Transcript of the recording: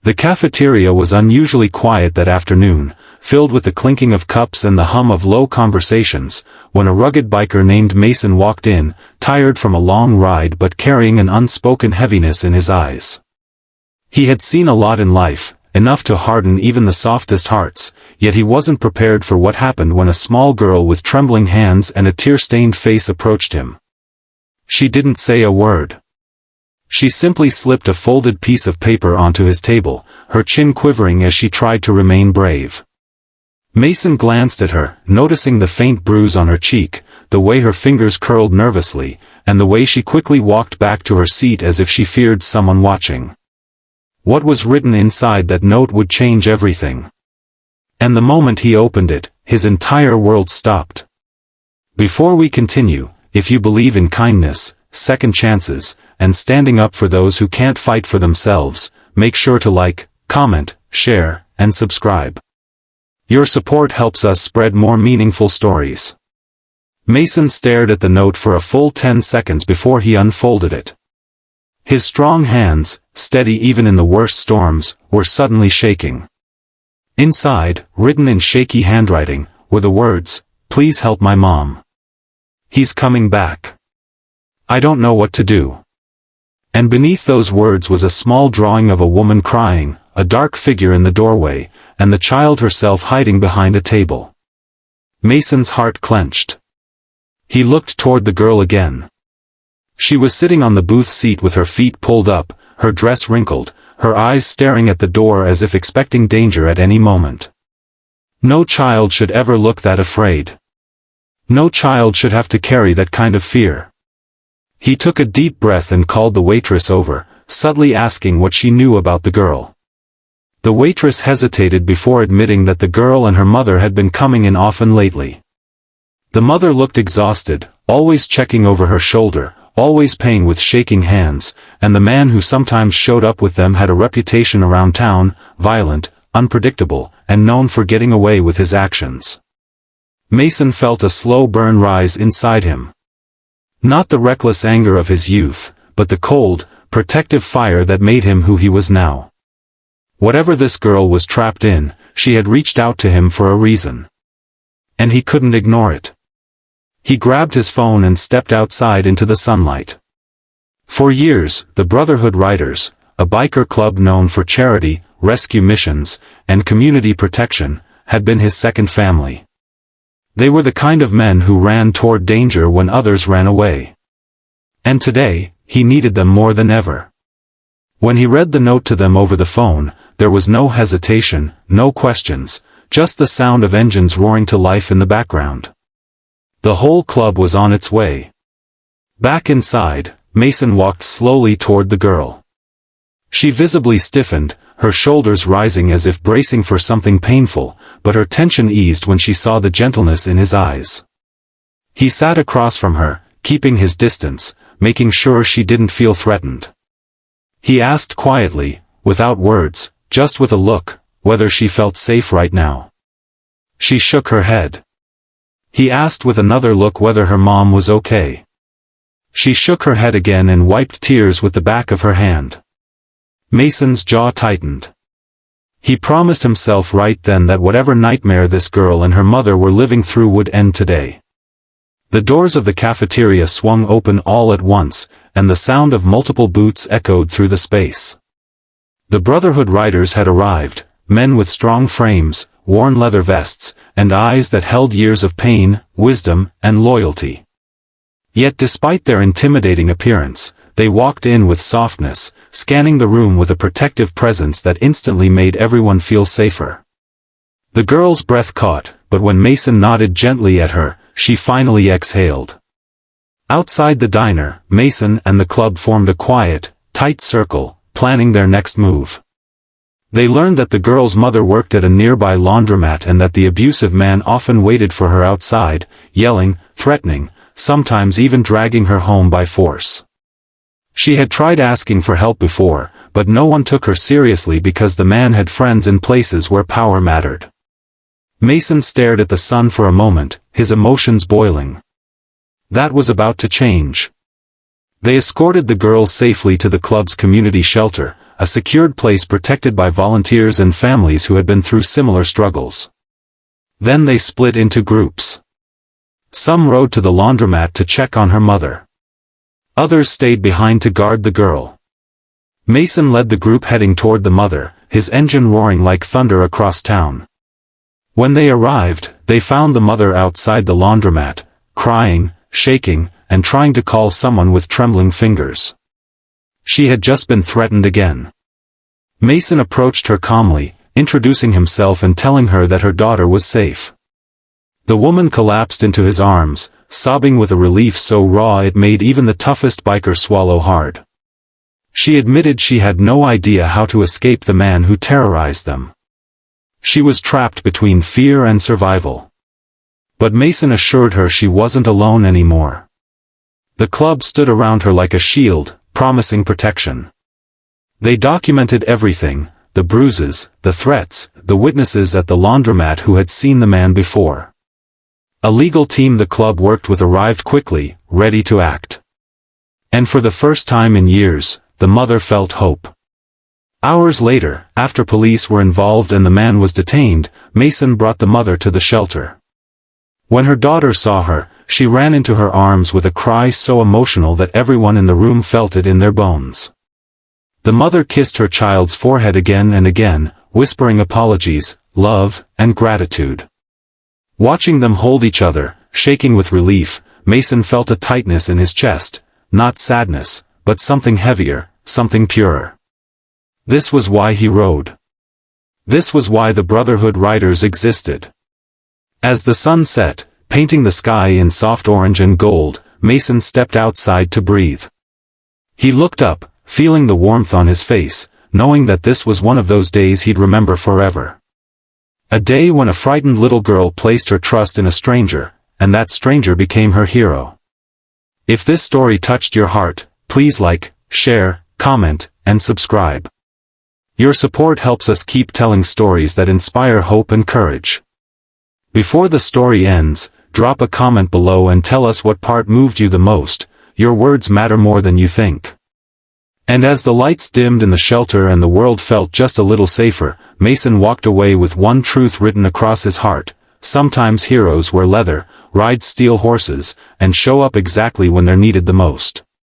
The cafeteria was unusually quiet that afternoon, filled with the clinking of cups and the hum of low conversations, when a rugged biker named Mason walked in, tired from a long ride but carrying an unspoken heaviness in his eyes. He had seen a lot in life, enough to harden even the softest hearts, yet he wasn't prepared for what happened when a small girl with trembling hands and a tear-stained face approached him. She didn't say a word. She simply slipped a folded piece of paper onto his table, her chin quivering as she tried to remain brave. Mason glanced at her, noticing the faint bruise on her cheek, the way her fingers curled nervously, and the way she quickly walked back to her seat as if she feared someone watching. What was written inside that note would change everything. And the moment he opened it, his entire world stopped. Before we continue, if you believe in kindness, second chances, and standing up for those who can't fight for themselves, make sure to like, comment, share, and subscribe. Your support helps us spread more meaningful stories. Mason stared at the note for a full 10 seconds before he unfolded it. His strong hands, steady even in the worst storms, were suddenly shaking. Inside, written in shaky handwriting, were the words, "Please help my mom. He's coming back. I don't know what to do." And beneath those words was a small drawing of a woman crying, a dark figure in the doorway, and the child herself hiding behind a table. Mason's heart clenched. He looked toward the girl again. She was sitting on the booth seat with her feet pulled up, her dress wrinkled, her eyes staring at the door as if expecting danger at any moment. No child should ever look that afraid. No child should have to carry that kind of fear. He took a deep breath and called the waitress over, subtly asking what she knew about the girl. The waitress hesitated before admitting that the girl and her mother had been coming in often lately. The mother looked exhausted, always checking over her shoulder, always paying with shaking hands, and the man who sometimes showed up with them had a reputation around town, violent, unpredictable, and known for getting away with his actions. Mason felt a slow burn rise inside him. Not the reckless anger of his youth, but the cold, protective fire that made him who he was now. Whatever this girl was trapped in, she had reached out to him for a reason. And he couldn't ignore it. He grabbed his phone and stepped outside into the sunlight. For years, the Brotherhood Riders, a biker club known for charity, rescue missions, and community protection, had been his second family. They were the kind of men who ran toward danger when others ran away. And today, he needed them more than ever. When he read the note to them over the phone, there was no hesitation, no questions, just the sound of engines roaring to life in the background. The whole club was on its way. Back inside, Mason walked slowly toward the girl. She visibly stiffened, her shoulders rising as if bracing for something painful, but her tension eased when she saw the gentleness in his eyes. He sat across from her, keeping his distance, making sure she didn't feel threatened. He asked quietly, without words, just with a look, whether she felt safe right now. She shook her head. He asked with another look whether her mom was okay. She shook her head again and wiped tears with the back of her hand. Mason's jaw tightened. He promised himself right then that whatever nightmare this girl and her mother were living through would end today. The doors of the cafeteria swung open all at once, and the sound of multiple boots echoed through the space. The Brotherhood Riders had arrived, men with strong frames, worn leather vests, and eyes that held years of pain, wisdom, and loyalty. Yet despite their intimidating appearance, they walked in with softness, scanning the room with a protective presence that instantly made everyone feel safer. The girl's breath caught, but when Mason nodded gently at her, she finally exhaled. Outside the diner, Mason and the club formed a quiet, tight circle, planning their next move. They learned that the girl's mother worked at a nearby laundromat and that the abusive man often waited for her outside, yelling, threatening, sometimes even dragging her home by force. She had tried asking for help before, but no one took her seriously because the man had friends in places where power mattered. Mason stared at the sun for a moment, his emotions boiling. That was about to change. They escorted the girl safely to the club's community shelter, a secured place protected by volunteers and families who had been through similar struggles. Then they split into groups. Some rode to the laundromat to check on her mother. Others stayed behind to guard the girl. Mason led the group heading toward the mother, his engine roaring like thunder across town. When they arrived, they found the mother outside the laundromat, crying, shaking, and trying to call someone with trembling fingers. She had just been threatened again. Mason approached her calmly, introducing himself and telling her that her daughter was safe. The woman collapsed into his arms, sobbing with a relief so raw it made even the toughest biker swallow hard. She admitted she had no idea how to escape the man who terrorized them. She was trapped between fear and survival. But Mason assured her she wasn't alone anymore. The club stood around her like a shield, promising protection. They documented everything, the bruises, the threats, the witnesses at the laundromat who had seen the man before. A legal team the club worked with arrived quickly, ready to act. And for the first time in years, the mother felt hope. Hours later, after police were involved and the man was detained, Mason brought the mother to the shelter. When her daughter saw her, she ran into her arms with a cry so emotional that everyone in the room felt it in their bones. The mother kissed her child's forehead again and again, whispering apologies, love, and gratitude. Watching them hold each other, shaking with relief, Mason felt a tightness in his chest, not sadness, but something heavier, something purer. This was why he rode. This was why the Brotherhood riders existed. As the sun set, painting the sky in soft orange and gold, Mason stepped outside to breathe. He looked up, feeling the warmth on his face, knowing that this was one of those days he'd remember forever. A day when a frightened little girl placed her trust in a stranger, and that stranger became her hero. If this story touched your heart, please like, share, comment, and subscribe. Your support helps us keep telling stories that inspire hope and courage. Before the story ends, drop a comment below and tell us what part moved you the most. Your words matter more than you think. And as the lights dimmed in the shelter and the world felt just a little safer, Mason walked away with one truth written across his heart: sometimes heroes wear leather, ride steel horses, and show up exactly when they're needed the most.